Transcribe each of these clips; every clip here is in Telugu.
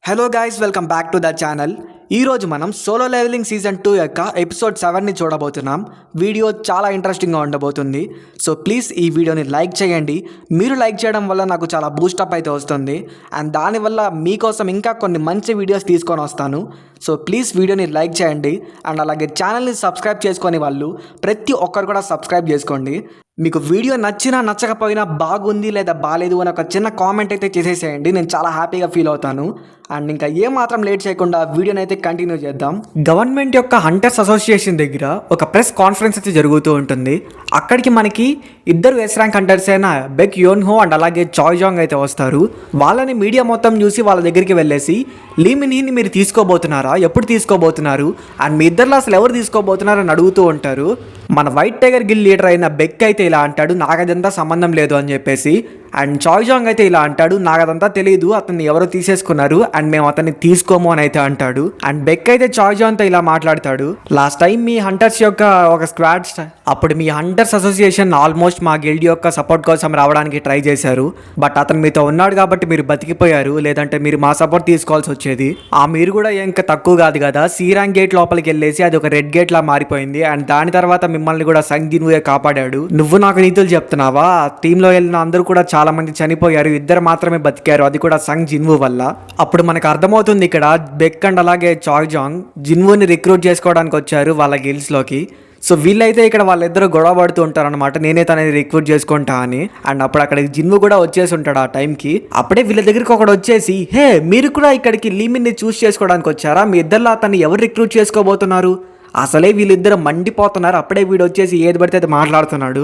Hello guys, welcome back to the channel. ఈరోజు మనం సోలో లెవెలింగ్ సీజన్ 2 యొక్క ఎపిసోడ్ 7ని చూడబోతున్నాం. వీడియో చాలా ఇంట్రెస్టింగ్గా ఉండబోతుంది. సో ప్లీజ్ ఈ వీడియోని లైక్ చేయండి. మీరు లైక్ చేయడం వల్ల నాకు చాలా బూస్టప్ అయితే వస్తుంది అండ్ దానివల్ల మీకోసం ఇంకా కొన్ని మంచి వీడియోస్ తీసుకొని వస్తాను. సో ప్లీజ్ వీడియోని లైక్ చేయండి అండ్ అలాగే ఛానల్ని సబ్స్క్రైబ్ చేసుకొని వాళ్ళు ప్రతి ఒక్కరు కూడా సబ్స్క్రైబ్ చేసుకోండి. మీకు వీడియో నచ్చినా నచ్చకపోయినా బాగుంది లేదా బాగాలేదు అని ఒక చిన్న కామెంట్ అయితే చేసేసేయండి. నేను చాలా హ్యాపీగా ఫీల్ అవుతాను. అండ్ ఇంకా ఏమాత్రం లేట్ చేయకుండా వీడియోని అయితే కంటిన్యూ చేద్దాం. గవర్నమెంట్ యొక్క హంటర్స్ అసోసియేషన్ దగ్గర ఒక ప్రెస్ కాన్ఫరెన్స్ అయితే జరుగుతూ ఉంటుంది. అక్కడికి మనకి ఇద్దరు ఎస్ ర్యాంక్ హంటర్స్ అయిన బెక్ యోన్హో అండ్ అలాగే చాయ్ జాంగ్ అయితే వస్తారు. వాళ్ళని మీడియా మొత్తం చూసి వాళ్ళ దగ్గరికి వెళ్ళేసి లీ మిన్హీని మీరు తీసుకోబోతున్నారా, ఎప్పుడు తీసుకోబోతున్నారు అండ్ మీ ఇద్దరులో అసలు ఎవరు తీసుకోబోతున్నారు అని అడుగుతూ ఉంటారు. మన వైట్ టైగర్ గిల్ లీడర్ అయిన బెక్ అయితే ఇలా అంటాడు, నాకు అదంతా సంబంధం లేదు అని చెప్పేసి. అండ్ చాయ్ జాంగ్ అయితే ఇలా అంటాడు, నాకు అదంతా తెలియదు, అతన్ని ఎవరో తీసేసుకున్నారు అండ్ మేము అతన్ని తీసుకోము అని అయితే అంటాడు. అండ్ బెక్ అయితే చాయ్ జాంగ్తో ఇలా మాట్లాడతాడు, లాస్ట్ టైం మీ హంటర్స్ యొక్క ఒక స్క్వాడ్ అప్పుడు మీ హంటర్స్ అసోసియేషన్ ఆల్మోస్ట్ మా గిల్డ్ యొక్క సపోర్ట్ కోసం రావడానికి ట్రై చేశారు. బట్ అతను మీతో ఉన్నాడు కాబట్టి మీరు బతికిపోయారు, లేదంటే మీరు మా సపోర్ట్ తీసుకోవాల్సి వచ్చేది. మీరు కూడా ఇంకా తక్కువ కాదు కదా, సీరాంగ్ గేట్ లోపలికి వెళ్ళేసి అది ఒక రెడ్ గేట్ లా మారిపోయింది అండ్ దాని తర్వాత మిమ్మల్ని కూడా సంగ్ జిన్వే కాపాడాడు. నువ్వు నాకు నీతులు చెప్తున్నావా? టీంలో వెళ్ళిన అందరూ కూడా చాలా మంది చనిపోయారు, ఇద్దరు మాత్రమే బతికారు, అది కూడా సంగ్ జిన్వు వల్ల. అప్పుడు మనకు అర్థమవుతుంది ఇక్కడ బెక్ అండ్ అలాగే చాయ్ జాంగ్ జిన్వుని రిక్రూట్ చేసుకోవడానికి వచ్చారు వాళ్ళ గిల్డ్స్ లోకి. సో వీళ్ళైతే ఇక్కడ వాళ్ళిద్దరు గొడవ పడుతూ ఉంటారు అనమాట, నేనే తనని రిక్రూట్ చేసుకుంటా అని. అండ్ అప్పుడు అక్కడికి జిన్వు కూడా వచ్చేసి ఉంటాడు ఆ టైంకి. అప్పుడే వీళ్ళ దగ్గరికి ఒకడు వచ్చేసి, హే మీరు కూడా ఇక్కడికి లీమిన్ని చూస్ చేసుకోవడానికి వచ్చారా, మీ ఇద్దరిలో అతన్ని ఎవరు రిక్రూట్ చేసుకోబోతున్నారు? అసలే వీళ్ళిద్దరు మండిపోతున్నారు. అప్పుడే వీడు వచ్చేసి ఏది పడితే అది మాట్లాడుతున్నాడు.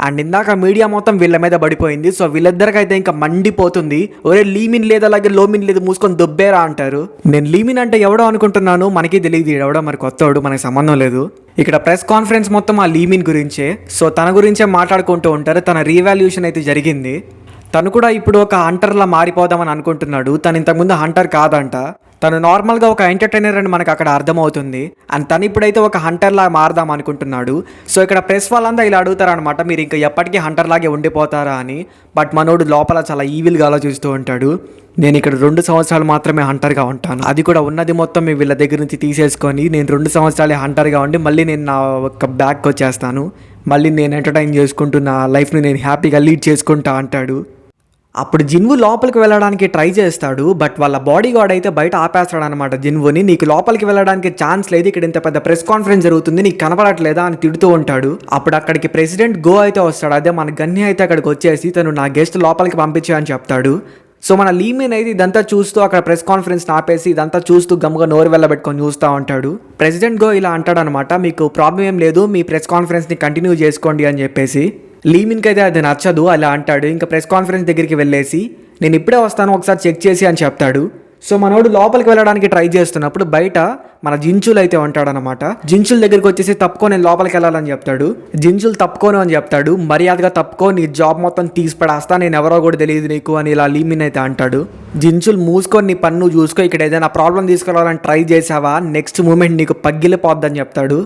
అండ్ ఇందాక మీడియా మొత్తం వీళ్ళ మీద పడిపోయింది. సో వీళ్ళిద్దరికైతే ఇంకా మండిపోతుంది, ఒరే లీమిన్ లేదు అలాగే లోమిన్ లేదు, మూసుకొని దుబ్బేరా అంటారు. నేను లీమిన్ అంటే ఎవడో అనుకుంటున్నాను, మనకి తెలియదు ఎవడో, మరి కొత్తవాడు, మనకి సంబంధం లేదు. ఇక్కడ ప్రెస్ కాన్ఫరెన్స్ మొత్తం ఆ లీమిన్ గురించే. సో తన గురించే మాట్లాడుకుంటూ ఉంటారు. తన రీవాల్యూషన్ అయితే జరిగింది. తను కూడా ఇప్పుడు ఒక హంటర్లా మారిపోదామని అనుకుంటున్నాడు. తను ఇంతకుముందు హంటర్ కాదంట, తను నార్మల్గా ఒక ఎంటర్టైనర్ అని మనకు అక్కడ అర్థమవుతుంది. అండ్ తను ఇప్పుడైతే ఒక హంటర్లా మారదాం అనుకుంటున్నాడు. సో ఇక్కడ ప్రెస్ వాళ్ళంతా ఇలా అడుగుతారనమాట, మీరు ఇంకా ఎప్పటికీ హంటర్లాగే ఉండిపోతారా అని. బట్ మనోడు లోపల చాలా ఈవిల్గా ఆలోచిస్తూ ఉంటాడు, నేను ఇక్కడ 2 సంవత్సరాలు మాత్రమే హంటర్గా ఉంటాను, అది కూడా ఉన్నది మొత్తం వీళ్ళ దగ్గర నుంచి తీసేసుకొని నేను 2 సంవత్సరాలే హంటర్గా ఉండి మళ్ళీ నేను నా ఒక బ్యాక్ వచ్చేస్తాను, మళ్ళీ నేను ఎంటర్టైన్ చేసుకుంటూ నా లైఫ్ని నేను హ్యాపీగా లీడ్ చేసుకుంటా అంటాడు. అప్పుడు జిన్వు లోపలికి వెళ్ళడానికి ట్రై చేస్తాడు. బట్ వాళ్ళ బాడీ గార్డ్ అయితే బయట ఆపేస్తాడు అనమాట జిన్వుని. నీకు లోపలికి వెళ్ళడానికి ఛాన్స్ లేదు, ఇక్కడ ఇంత పెద్ద ప్రెస్ కాన్ఫరెన్స్ జరుగుతుంది, నీకు కనపడట్లేదా అని తిడుతూ ఉంటాడు. అప్పుడు అక్కడికి ప్రెసిడెంట్ గో అయితే వస్తాడు. అదే మన గన్ని అయితే అక్కడికి వచ్చేసి తను నా గెస్ట్ లోపలికి పంపించాయని చెప్తాడు. సో మన లీమిన్ అయితే ఇదంతా చూస్తూ అక్కడ ప్రెస్ కాన్ఫరెన్స్ ఆపేసి ఇదంతా చూస్తూ గమ్ముగా నోరు వెళ్ళబెట్టుకొని చూస్తూ ఉంటాడు. ప్రెసిడెంట్ గో ఇలా అంటాడు అనమాట, మీకు ప్రాబ్లం ఏం లేదు, మీ ప్రెస్ కాన్ఫరెన్స్ని కంటిన్యూ చేసుకోండి అని చెప్పేసి. లీమిన్కి అయితే అది నచ్చదు, అలా అంటాడు. ఇంకా ప్రెస్ కాన్ఫరెన్స్ దగ్గరికి వెళ్ళేసి నేను ఇప్పుడే వస్తాను, ఒకసారి చెక్ చేసి అని చెప్తాడు. సో మనోడు లోపలికి వెళ్ళడానికి ట్రై చేస్తున్నప్పుడు బయట మన జించులు అయితే ఉంటాడనమాట. జించుల దగ్గరికి వచ్చేసి తప్పుకో, నేను లోపలికి వెళ్ళాలని చెప్తాడు. జించులు తప్పుకోను అని చెప్తాడు. మర్యాదగా తప్పుకో, నీ జాబ్ మొత్తం తీసి పడేస్తా, నేను ఎవరో కూడా తెలియదు నీకు అని ఇలా లీమిన్ అయితే అంటాడు. జించులు మూసుకొని నీ పన్ను చూసుకో, ఇక్కడ ఏదైనా ప్రాబ్లం తీసుకురావాలని ట్రై చేసావా నెక్స్ట్ మూమెంట్ నీకు పగిలిపోద్దని చెప్తాడు.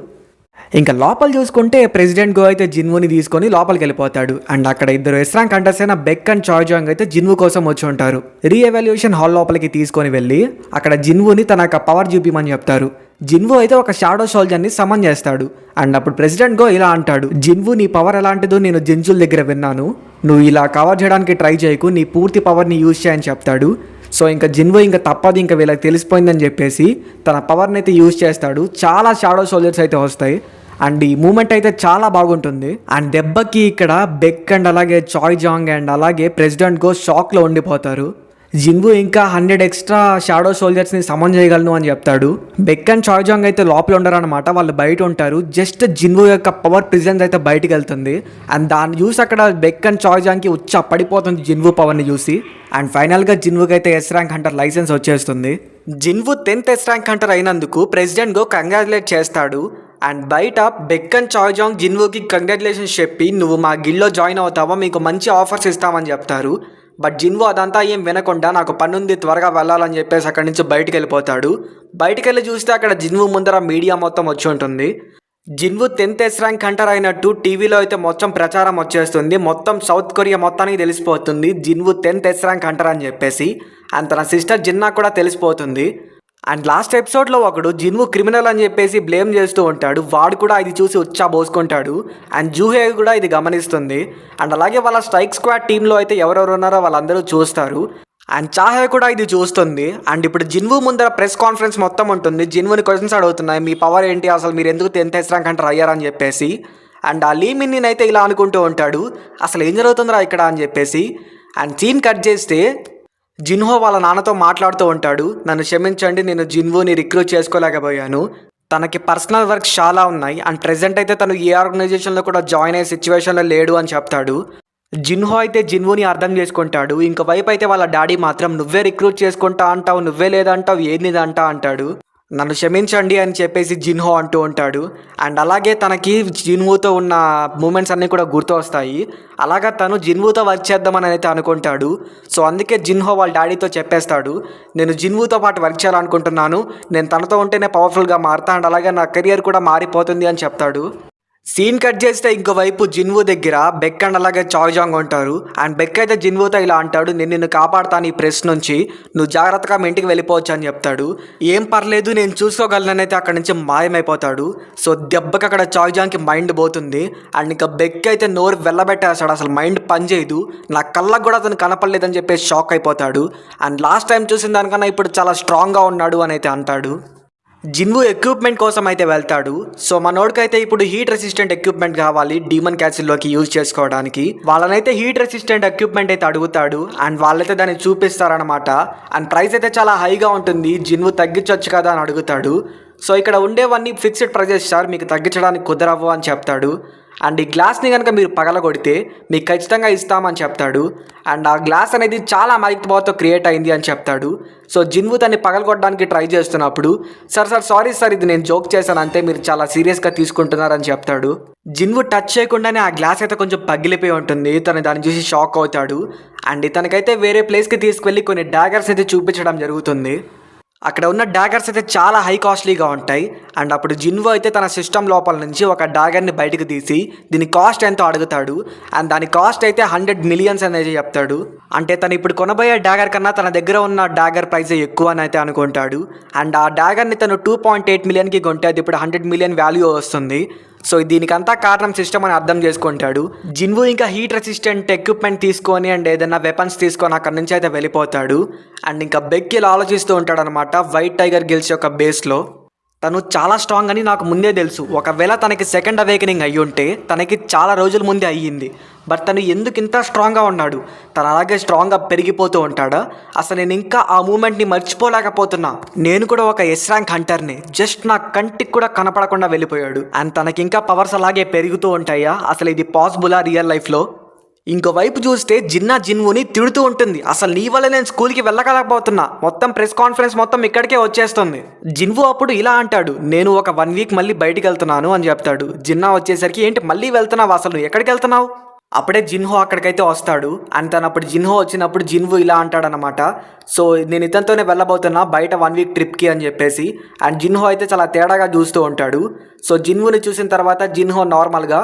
ఇంకా లోపల చూసుకుంటే ప్రెసిడెంట్ గో అయితే జిన్వుని తీసుకొని లోపలికి వెళ్ళిపోతాడు. అండ్ అక్కడ ఇద్దరు ఎస్ ర్యాంక్ హంటర్స్ అయిన బెక్ అండ్ చాయ్ జాంగ్ అయితే జిన్వు కోసం వచ్చి ఉంటారు. రీఎవాల్యూషన్ హాల్ లోపలికి తీసుకొని వెళ్ళి అక్కడ జిన్వుని తన యొక్క పవర్ చూపిమని చెప్తారు. జిన్వు అయితే ఒక షాడో సోల్జర్ని సమన్ చేస్తాడు. అండ్ అప్పుడు ప్రెసిడెంట్ గో ఇలా అంటాడు, జిన్వు నీ పవర్ ఎలాంటిదో నేను జించుల దగ్గర విన్నాను, నువ్వు ఇలా కవర్ చేయడానికి ట్రై చేయకు, నీ పూర్తి పవర్ని యూజ్ చేయని చెప్తాడు. సో ఇంకా జిన్వు ఇంకా తప్పదు, ఇంకా వీళ్ళకి తెలిసిపోయిందని చెప్పేసి తన పవర్ని అయితే యూజ్ చేస్తాడు. చాలా షాడో సోల్జర్స్ అయితే వస్తాయి అండ్ ఈ మూమెంట్ అయితే చాలా బాగుంటుంది. అండ్ దెబ్బకి ఇక్కడ బెక్ అండ్ అలాగే చాయ్ జాంగ్ అండ్ అలాగే ప్రెసిడెంట్ గో షాక్లో ఉండిపోతారు. జిన్వు ఇంకా 100 ఎక్స్ట్రా షాడో సోల్జర్స్ని సమన్ చేయగలను అని చెప్తాడు. బెక్ అండ్ చాయ్ జాంగ్ అయితే లోపల ఉండరు అనమాట, వాళ్ళు బయట ఉంటారు. జస్ట్ జిన్వు యొక్క పవర్ ప్రెజెన్స్ అయితే బయటికి వెళ్తుంది. అండ్ దాన్ని చూసి అక్కడ బెక్ అండ్ చాయ్ జాంగ్కి ఉచ్చ పడిపోతుంది జిన్వు పవర్ని చూసి. అండ్ ఫైనల్గా జిన్వుకి అయితే ఎస్ ర్యాంక్ హంటర్ లైసెన్స్ వచ్చేస్తుంది. Jinwoo 10th S rank hunter అయినందుకు ప్రెసిడెంట్ గో కంగ్రాచులేట్ చేస్తాడు. అండ్ బయట బెక్ అండ్ చాయ్ జాంగ్ జిన్వుకి కంగ్రాచులేషన్స్ చెప్పి నువ్వు మా గిల్లో జాయిన్ అవుతావా, మీకు మంచి ఆఫర్స్ ఇస్తామని చెప్తారు. బట్ జిన్వు అదంతా ఏం వినకుండా నాకు పనుంది త్వరగా వెళ్ళాలని చెప్పేసి అక్కడి నుంచి బయటికి వెళ్ళిపోతాడు. బయటికి వెళ్ళి చూస్తే అక్కడ జిన్వు ముందర మీడియా మొత్తం వచ్చి ఉంటుంది. Jinwoo 10th S rank Hunter అయినట్టు టీవీలో అయితే మొత్తం ప్రచారం వచ్చేస్తుంది. మొత్తం సౌత్ కొరియా మొత్తానికి తెలిసిపోతుంది Jinwoo 10th S rank Hunter అని చెప్పేసి. అండ్ తన సిస్టర్ జిన్నా కూడా తెలిసిపోతుంది. అండ్ లాస్ట్ ఎపిసోడ్లో ఒకడు జిన్వు క్రిమినల్ అని చెప్పేసి బ్లేమ్ చేస్తూ ఉంటాడు. వాడు కూడా ఇది చూసి ఉచ్చా పోసుకుంటాడు. అండ్ జూహే కూడా ఇది గమనిస్తుంది. అండ్ అలాగే వాళ్ళ స్ట్రైక్ స్క్వాడ్ టీంలో అయితే ఎవరెవరు ఉన్నారో వాళ్ళందరూ చూస్తారు. అండ్ చాహే కూడా ఇది చూస్తుంది. అండ్ ఇప్పుడు జిన్వు ముందర ప్రెస్ కాన్ఫరెన్స్ మొత్తం ఉంటుంది. జిన్వుని క్వశ్చన్స్ అడుగుతున్నాయి, మీ పవర్ ఏంటి, అసలు మీరు ఎందుకు 10th ఎస్ ర్యాంక్ హంటర్ అయ్యారని చెప్పేసి. అండ్ ఆ లీ మిన్నిన్ అయితే ఇలా అనుకుంటూ ఉంటాడు, అసలు ఏం జరుగుతుందిరా ఇక్కడ అని చెప్పేసి. అండ్ సీన్ కట్ చేస్తే జిన్హో వాళ్ళ నాన్నతో మాట్లాడుతూ ఉంటాడు, నన్ను క్షమించండి, నేను జిన్వుని రిక్రూట్ చేసుకోలేకపోయాను. తనకి పర్సనల్ వర్క్స్ చాలా ఉన్నాయి. అండ్ ప్రెజెంట్ అయితే తను ఏ ఆర్గనైజేషన్లో కూడా జాయిన్ అయ్యే సిచ్యువేషన్లో లేడు అని చెప్తాడు. జిన్హో అయితే జిన్వుని అర్థం చేసుకుంటాడు. ఇంకోవైపు అయితే వాళ్ళ డాడీ మాత్రం నువ్వే రిక్రూట్ చేసుకుంటా అంటావు, నువ్వే లేదంటావు, ఏది అంటాడు. నన్ను క్షమించండి అని చెప్పేసి జిన్హో అంటూ ఉంటాడు. అండ్ అలాగే తనకి జిన్వుతో ఉన్న మూమెంట్స్ అన్నీ కూడా గుర్తు వస్తాయి. అలాగా తను జిన్వుతో వర్క్ చేద్దామని అయితే అనుకుంటాడు. సో అందుకే జిన్హో వాళ్ళ డాడీతో చెప్పేస్తాడు, నేను జిన్వుతో పాటు వర్క్ చేయాలనుకుంటున్నాను, నేను తనతో ఉంటేనే పవర్ఫుల్గా మారుతా, అండ్ అలాగే నా కెరియర్ కూడా మారిపోతుంది అని చెప్తాడు. సీన్ కట్ చేస్తే ఇంకోవైపు జిన్వు దగ్గర బెక్ అండ్ అలాగే చాయ్జాంగ్ ఉంటారు. అండ్ బెక్ అయితే జిన్వుతో ఇలా అంటాడు, నేను నిన్ను కాపాడుతాను ఈ ప్రెస్ నుంచి, నువ్వు జాగ్రత్తగా మీ ఇంటికి వెళ్ళిపోవచ్చు అని చెప్తాడు. ఏం పర్లేదు నేను చూసుకోగలనని అయితే అక్కడి నుంచి మాయమైపోతాడు. సో దెబ్బకి అక్కడ చాయ్జాంగ్కి మైండ్ పోతుంది. అండ్ ఇంకా బెక్ అయితే నోరు వెళ్ళబెట్టేస్తాడు, అసలు మైండ్ పనిచేయదు, నా కళ్ళకు కూడా అతను కనపడలేదని చెప్పేసి షాక్ అయిపోతాడు. అండ్ లాస్ట్ టైం చూసిన దానికన్నా ఇప్పుడు చాలా స్ట్రాంగ్గా ఉన్నాడు అని అయితే అంటాడు. జిన్వు ఎక్విప్మెంట్ కోసం అయితే వెళ్తాడు. సో మనోడికైతే ఇప్పుడు హీట్ రెసిస్టెంట్ ఎక్విప్మెంట్ కావాలి డీమన్ క్యాసిల్లోకి యూజ్ చేసుకోవడానికి. వాళ్ళనైతే హీట్ రెసిస్టెంట్ ఎక్విప్మెంట్ అయితే అడుగుతాడు. అండ్ వాళ్ళైతే దాన్ని చూపిస్తారనమాట. అండ్ ప్రైస్ అయితే చాలా హైగా ఉంటుంది, జిన్వు తగ్గించవచ్చు కదా అని అడుగుతాడు. సో ఇక్కడ ఉండేవన్నీ ఫిక్స్డ్ ప్రైజెస్ సార్, మీకు తగ్గించడానికి కుదరవు అని చెప్తాడు. అండ్ ఈ గ్లాస్ని కనుక మీరు పగలగొడితే మీకు ఖచ్చితంగా ఇస్తామని చెప్తాడు. అండ్ ఆ గ్లాస్ అనేది చాలా మైక్ పవర్తో క్రియేట్ అయింది అని చెప్తాడు. సో జిన్వు దాన్ని పగలగొట్టడానికి ట్రై చేస్తున్నప్పుడు సారీ సార్ ఇది నేను జోక్ చేశాను అంతే, మీరు చాలా సీరియస్గా తీసుకుంటున్నారని చెప్తాడు. జిన్వు టచ్ చేయకుండానే ఆ గ్లాస్ అయితే కొంచెం పగిలిపోయి ఉంటుంది. తను దాన్ని చూసి షాక్ అవుతాడు. అండ్ ఇతనికైతే వేరే ప్లేస్కి తీసుకువెళ్ళి కొన్ని డాగర్స్ అయితే చూపించడం జరుగుతుంది. అక్కడ ఉన్న డాగర్స్ అయితే చాలా హై కాస్ట్లీగా ఉంటాయి. అండ్ అప్పుడు జిన్వు అయితే తన సిస్టమ్ లోపల నుంచి ఒక డాగర్ని బయటకు తీసి దీని కాస్ట్ ఎంతో అడుగుతాడు. అండ్ దాని కాస్ట్ అయితే 100 మిలియన్స్ అనేది చెప్తాడు. అంటే తను ఇప్పుడు కొనబోయే డాగర్ కన్నా తన దగ్గర ఉన్న డాగర్ ప్రైస్ ఎక్కువ అని అయితే అనుకుంటాడు. అండ్ ఆ డాగర్ని తను 2.8 మిలియన్కి కొంటే అది ఇప్పుడు 100 మిలియన్ వాల్యూ వస్తుంది. సో దీనికంతా కారణం సిస్టమ్ అని అర్థం చేసుకుంటాడు. జిన్వు ఇంకా హీట్ రెసిస్టెంట్ ఎక్విప్మెంట్ తీసుకొని అండ్ ఏదైనా వెపన్స్ తీసుకొని అక్కడి నుంచి అయితే వెళ్ళిపోతాడు. అండ్ ఇంకా బెక్ ఇలా ఆలోచిస్తూ ఉంటాడు అనమాట. వైట్ టైగర్ గిల్స్ యొక్క బేస్లో తను చాలా స్ట్రాంగ్ అని నాకు ముందే తెలుసు. ఒకవేళ తనకి సెకండ్ అవేకనింగ్ అయ్యి ఉంటే తనకి చాలా రోజుల ముందే అయ్యింది. బట్ తను ఎందుకు ఇంత స్ట్రాంగ్గా ఉన్నాడు, తను అలాగే స్ట్రాంగ్గా పెరిగిపోతూ ఉంటాడా, అసలు నేను ఇంకా ఆ మూమెంట్ని మర్చిపోలేకపోతున్నా. నేను కూడా ఒక ఎస్ ర్యాంక్ హంటర్ని, జస్ట్ నా కంటికి కూడా కనపడకుండా వెళ్ళిపోయాడు. అండ్ తనకి ఇంకా పవర్స్ అలాగే పెరుగుతూ ఉంటాయా, అసలు ఇది పాసిబులా రియల్ లైఫ్లో? ఇంకోవైపు చూస్తే జిన్వుని తిడుతూ ఉంటుంది, అసలు నీ వల్ల నేను స్కూల్కి వెళ్ళకపోతున్నా, మొత్తం ప్రెస్ కాన్ఫరెన్స్ మొత్తం ఇక్కడికే వచ్చేస్తుంది. జిన్వు అప్పుడు ఇలా అంటాడు, నేను ఒక 1 వీక్ మళ్ళీ బయటికి వెళ్తున్నాను అని చెప్తాడు. జిన్నా వచ్చేసరికి ఏంటి మళ్ళీ వెళ్తున్నావు, అసలు ఎక్కడికి వెళ్తున్నావు? అప్పుడే జిన్హో అక్కడికైతే వస్తాడు. అండ్ తను అప్పుడు జిన్హో వచ్చినప్పుడు జిన్వు ఇలా అంటాడనమాట, సో నేను ఇతనితోనే వెళ్ళబోతున్నా బయట 1 వీక్ ట్రిప్కి అని చెప్పేసి. అండ్ జిన్హో అయితే చాలా తేడాగా చూస్తూ ఉంటాడు. సో జిన్వుని చూసిన తర్వాత జిన్హో నార్మల్గా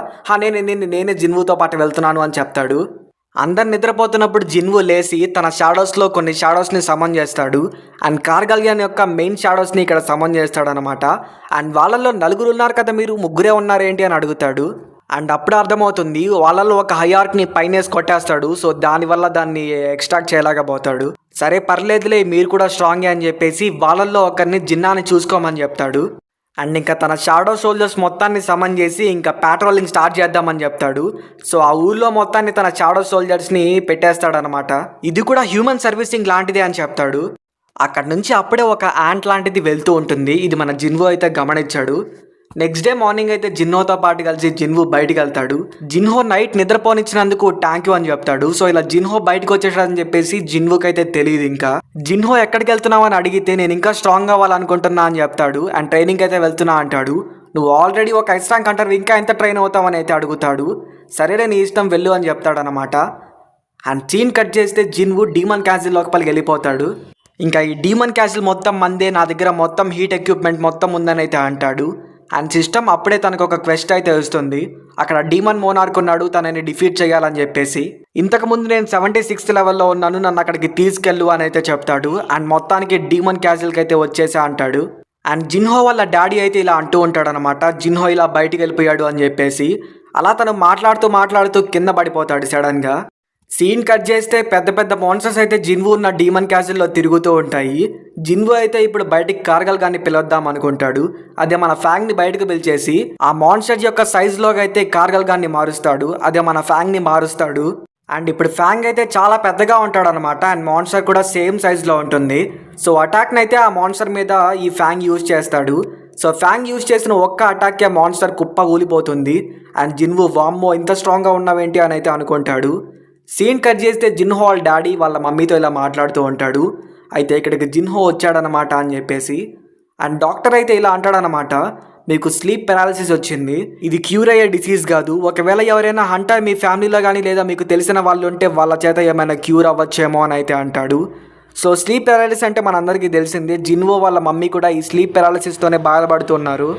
నేనే జిన్వుతో పాటు వెళ్తున్నాను అని చెప్తాడు. అందరు నిద్రపోతున్నప్పుడు జిన్వు లేచి తన షాడోస్లో కొన్ని షాడోస్ని సమన్ చేస్తాడు. అండ్ కార్గల్యాన్ యొక్క మెయిన్ షాడోస్ని ఇక్కడ సమన్ చేస్తాడనమాట. అండ్ వాళ్ళల్లో 4 ఉన్నారు కదా, మీరు 3 ఉన్నారేంటి అని అడుగుతాడు. అండ్ అప్పుడు అర్థమవుతుంది వాళ్ళలో ఒక హైఆర్క్ని పైనేసి కొట్టేస్తాడు. సో దానివల్ల దాన్ని ఎక్స్ట్రాక్ట్ చేయలేకపోతాడు. సరే పర్లేదులే మీరు కూడా స్ట్రాంగే అని చెప్పేసి వాళ్ళల్లో ఒకరిని జిన్నాని చూసుకోమని చెప్తాడు. అండ్ ఇంకా తన షాడో సోల్జర్స్ మొత్తాన్ని సమన్ చేసి ఇంకా ప్యాట్రోలింగ్ స్టార్ట్ చేద్దామని చెప్తాడు. సో ఆ ఊళ్ళో మొత్తాన్ని తన షాడో సోల్జర్స్ని పెట్టేస్తాడనమాట. ఇది కూడా హ్యూమన్ సర్వీసింగ్ లాంటిదే అని చెప్తాడు. అక్కడ నుంచి అప్పుడే ఒక యాంట్ లాంటిది వెళ్తూ ఉంటుంది. ఇది మన జిన్వు అయితే గమనించాడు. నెక్స్ట్ డే మార్నింగ్ అయితే జిన్హోతో పాటు కలిసి జిన్వు బయటికి వెళ్తాడు. జిన్హో నైట్ నిద్రపోనిచ్చినందుకు థ్యాంక్ యూ అని చెప్తాడు. సో ఇలా జిన్హో బయటకు వచ్చేసాడని చెప్పేసి జిన్వుకి అయితే తెలియదు. ఇంకా జిన్హో ఎక్కడికి వెళ్తున్నావు అని అడిగితే నేను ఇంకా స్ట్రాంగ్ అవ్వాలనుకుంటున్నా అని చెప్తాడు. అండ్ ట్రైనింగ్ అయితే వెళ్తున్నా అంటాడు. నువ్వు ఆల్రెడీ ఒక ఎస్ ర్యాంక్ అంటారు, ఇంకా ఎంత ట్రైన్ అవుతావని అయితే అడుగుతాడు. సరేలే నీ ఇష్టం వెళ్ళు అని చెప్తాడనమాట. అండ్ సీన్ కట్ చేస్తే జిన్వు డీమన్ క్యాసిల్ లోపలికి వెళ్ళిపోతాడు. ఇంకా ఈ డీమన్ క్యాసిల్ మొత్తం మందే, నా దగ్గర మొత్తం హీట్ ఎక్విప్మెంట్ మొత్తం ఉందని అయితే అంటాడు. అండ్ సిస్టమ్ అప్పుడే తనకు ఒక క్వెస్ట్ అయితే వస్తుంది. అక్కడ డీమన్ మోనార్క్ ఉన్నాడు, తనని డిఫీట్ చేయాలని చెప్పేసి. ఇంతకుముందు నేను 76th లెవెల్లో ఉన్నాను, నన్ను అక్కడికి తీసుకెళ్ళు అని అయితే చెప్తాడు. అండ్ మొత్తానికి డీమన్ క్యాసిల్కి అయితే వచ్చేసా అంటాడు. అండ్ జిన్హో వాళ్ళ డాడీ అయితే ఇలా అంటూ ఉంటాడనమాట, జిన్హో ఇలా బయటికి వెళ్ళిపోయాడు అని చెప్పేసి. అలా తను మాట్లాడుతూ కింద పడిపోతాడు సడన్గా. సీన్ కట్ చేస్తే పెద్ద పెద్ద మాన్స్టర్స్ అయితే జిన్వు ఉన్న డీమన్ క్యాసిల్లో తిరుగుతూ ఉంటాయి. జిన్వు అయితే ఇప్పుడు బయటికి కార్గల్ గాన్ని పిలుద్దాం అనుకుంటాడు. అదే మన ఫ్యాంగ్ని బయటకు పిలిచేసి ఆ మాన్స్టర్ యొక్క సైజులోకి అయితే కార్గల్ గాన్ని మారుస్తాడు. అదే మన ఫ్యాంగ్ని మారుస్తాడు. అండ్ ఇప్పుడు ఫ్యాంగ్ అయితే చాలా పెద్దగా ఉంటాడు అనమాట. అండ్ మాన్స్టర్ కూడా సేమ్ సైజులో ఉంటుంది. సో అటాక్ని అయితే ఆ మాన్స్టర్ మీద ఈ ఫ్యాంగ్ యూజ్ చేస్తాడు. సో ఫ్యాంగ్ యూజ్ చేసిన ఒక్క అటాక్కే మాన్స్టర్ కుప్ప ఊలిపోతుంది. అండ్ జిన్వు వామ్మో ఇంత స్ట్రాంగ్గా ఉన్నావేంటి అని అయితే అనుకుంటాడు. సీన్ కట్ చేస్తే జిన్హో వాళ్ళ డాడీ వాళ్ళ మమ్మీతో ఇలా మాట్లాడుతూ ఉంటాడు. అయితే ఇక్కడికి జిన్హో వచ్చాడనమాట అని చెప్పేసి. అండ్ డాక్టర్ అయితే ఇలా అంటాడనమాట, మీకు స్లీప్ పెరాలసిస్ వచ్చింది, ఇది క్యూర్ అయ్యే డిసీజ్ కాదు. ఒకవేళ ఎవరైనా హంటర్ మీ ఫ్యామిలీలో కానీ లేదా మీకు తెలిసిన వాళ్ళు ఉంటే వాళ్ళ చేత ఏమైనా క్యూర్ అవ్వచ్చేమో అని అయితే అంటాడు. సో స్లీప్ పెరాలసిస్ అంటే మనందరికీ తెలిసిందే. జిన్హో వాళ్ళ మమ్మీ కూడా ఈ స్లీప్ పెరాలసిస్తోనే బాధపడుతున్నారు.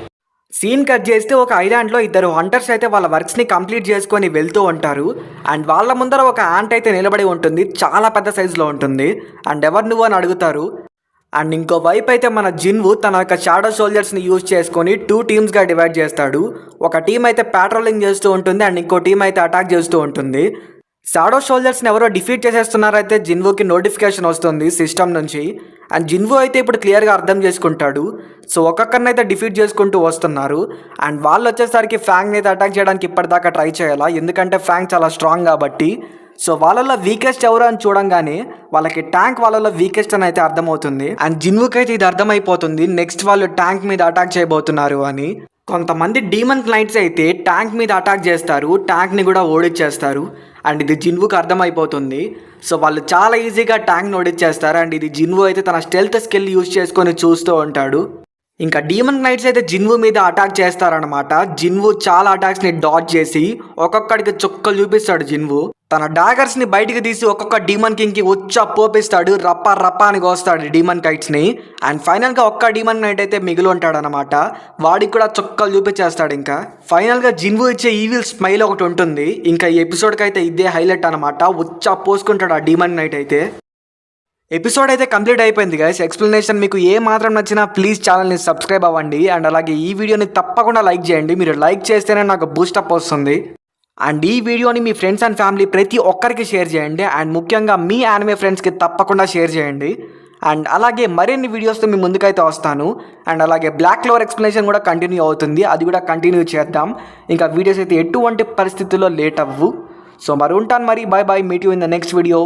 సీన్ కట్ చేస్తే ఒక ఐలాండ్లో ఇద్దరు హంటర్స్ అయితే వాళ్ళ వర్క్స్ని కంప్లీట్ చేసుకొని వెళ్తూ ఉంటారు. అండ్ వాళ్ళ ముందర ఒక యాంట్ అయితే నిలబడి ఉంటుంది, చాలా పెద్ద సైజులో ఉంటుంది. అండ్ ఎవరు నువ్వు అని అడుగుతారు. అండ్ ఇంకో వైపు అయితే మన జిన్వు తన యొక్క షాడో సోల్జర్స్ని యూజ్ చేసుకొని 2 టీమ్స్గా డివైడ్ చేస్తాడు. ఒక టీం అయితే ప్యాట్రోలింగ్ చేస్తూ ఉంటుంది అండ్ ఇంకో టీం అయితే అటాక్ చేస్తూ ఉంటుంది. షాడో సోల్జర్స్ని ఎవరో డిఫీట్ చేసేస్తున్నారైతే జిన్వుకి నోటిఫికేషన్ వస్తుంది సిస్టమ్ నుంచి. అండ్ జిన్వు అయితే ఇప్పుడు క్లియర్గా అర్థం చేసుకుంటాడు. సో ఒక్కొక్కరిని అయితే డిఫీట్ చేసుకుంటూ వస్తున్నారు. అండ్ వాళ్ళు వచ్చేసరికి ఫ్యాంగ్ని అయితే అటాక్ చేయడానికి ఇప్పటిదాకా ట్రై చేయాలా, ఎందుకంటే ఫ్యాంగ్ చాలా స్ట్రాంగ్ కాబట్టి. సో వాళ్ళలో వీకెస్ట్ ఎవరు అని చూడంగానే వాళ్ళకి ట్యాంక్ వాళ్ళలో వీకెస్ట్ అని అయితే అర్థమవుతుంది. అండ్ జిన్వుకి అయితే ఇది అర్థమైపోతుంది, నెక్స్ట్ వాళ్ళు ట్యాంక్ మీద అటాక్ చేయబోతున్నారు అని. కొంతమంది డీమన్ క్లైంట్స్ అయితే ట్యాంక్ మీద అటాక్ చేస్తారు, ట్యాంక్ని కూడా ఓడిచ్చేస్తారు. అండ్ ఇది జిన్వుకి అర్థమైపోతుంది. సో వాళ్ళు చాలా ఈజీగా ట్యాంక్ని ఓడిచ్చేస్తారు. అండ్ ఇది జిన్వు అయితే తన స్టెల్త్ స్కిల్ యూజ్ చేసుకొని చూస్తూ ఉంటాడు. ఇంకా డీమన్ నైట్స్ అయితే జిన్వు మీద అటాక్ చేస్తారనమాట. జిన్వు చాలా అటాక్స్ని డాడ్జ్ చేసి ఒక్కొక్కడికి చుక్కలు చూపిస్తాడు. జిన్వు తన డాగర్స్ని బయటికి తీసి ఒక్కొక్క డీమన్ కింగ్కి పోపిస్తాడు, రప్ప అని కోస్తాడు డీమన్ కైట్స్ని. అండ్ ఫైనల్గా ఒక్క డీమన్ నైట్ అయితే మిగిలి ఉంటాడనమాట, వాడికి కూడా చుక్కలు చూపించేస్తాడు. ఇంకా ఫైనల్గా జిన్వు ఇచ్చే ఈవిల్ స్మైల్ ఒకటి ఉంటుంది. ఇంకా ఈ ఎపిసోడ్కి అయితే ఇదే హైలైట్ అనమాట, పోసుకుంటాడు ఆ డీమన్ నైట్ అయితే. ఎపిసోడ్ అయితే కంప్లీట్ అయిపోయింది గైస్. ఎక్స్ప్లెనేషన్ మీకు ఏ మాత్రం నచ్చినా ప్లీజ్ ఛానల్ని సబ్స్క్రైబ్ అవ్వండి. అండ్ అలాగే ఈ వీడియోని తప్పకుండా లైక్ చేయండి, మీరు లైక్ చేస్తేనే నాకు బూస్టప్ వస్తుంది. అండ్ ఈ వీడియోని మీ ఫ్రెండ్స్ అండ్ ఫ్యామిలీ ప్రతి ఒక్కరికి షేర్ చేయండి. అండ్ ముఖ్యంగా మీ యానిమే ఫ్రెండ్స్కి తప్పకుండా షేర్ చేయండి. అండ్ అలాగే మరిన్ని వీడియోస్తో మీ ముందుకైతే వస్తాను. అండ్ అలాగే బ్లాక్ క్లోవర్ ఎక్స్ప్లెనేషన్ కూడా కంటిన్యూ అవుతుంది, అది కూడా కంటిన్యూ చేద్దాం. ఇంకా వీడియోస్ అయితే ఎటువంటి పరిస్థితుల్లో లేట్ అవ్వు. సో మరి ఉంటాను, మరి bye bye, meet you in the next video.